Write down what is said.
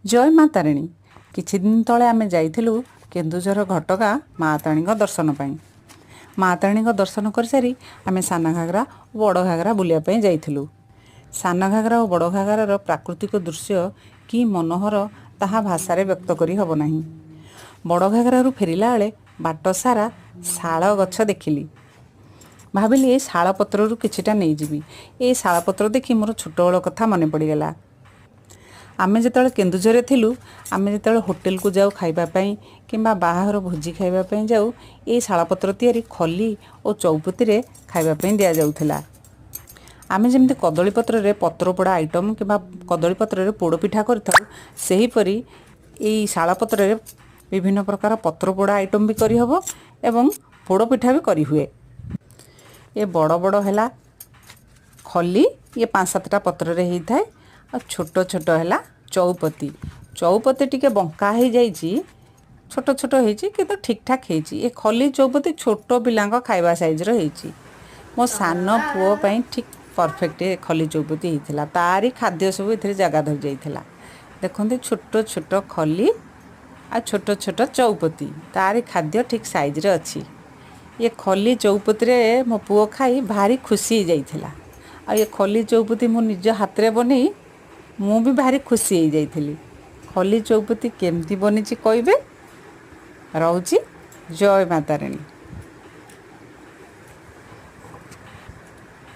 जय माँ तारिणी। किछि दिन तले आमे जाइथिलु केन्दुझर घटगाँ माँ तारिणी दर्शन पाई। माँ तारिणी दर्शन कर सारी आमे साना घागरा बड़ घागरा बुलिया पाई जाइथिलु। साना घागरा और बड़ घागरार प्राकृतिक दृश्य कि मनोहर ताहा भाषारे व्यक्त करी हब नाही। बड़ घागरारू फेरिला बेले बाट सारा शाल गछ देखिली। भाविली ए शाल पत्ररू किछिटा नहीं जीवी। ए शाल पत्र देखि मोर छोटबेल कथा मने पड़ीगला। आमे जेतले केन्दुझरे थिलु आमे जेतले होटेल को जाऊ खाइबा पई किंबा बाहर भोजी खाइबा पई जाऊ ए शालपत्र तियारी खली और चौपती रे खाइबा पई दिया जाउथला। आमे जेमति कदली पत्र रे पत्रपोड़ा आइटम किंबा कदली पत्र रे पोड़ पिठा करथाउ सेही परी ए शालपत्र रे विभिन्न प्रकार पत्रपोड़ा आइटम भी करी हबो एवं पोड़ पिठा भी करी हुए। ये बड़ बड़ हैला खली ये 5-7टा पत्र रे हेई थाए। छोट छोट है चौपती। चौपती टिके बंका हो जाइए छोट छोट होती कि ठीक ठाक होती। ये खली चौपती छोट पिला खाइबा साइज रही। मो सान पुओ ठीक परफेक्ट खली चौपती होता। तारी खाद्य सब ये जगह धरी जाइए। देखते छोट छोट खली आ छोट छोट चौपती तारी खाद्य ठीक साइज रे अच्छी। ये खली चौपती रे मो पुओ खाई भारी खुशी जाइथिला। आ ये खली चौपती मो निज हाथ रे बनी मु भी भारी खुशी हो जाइथिली। खली चौपती केमती बनी कहबे। रहूची। जय माँ तारिणी।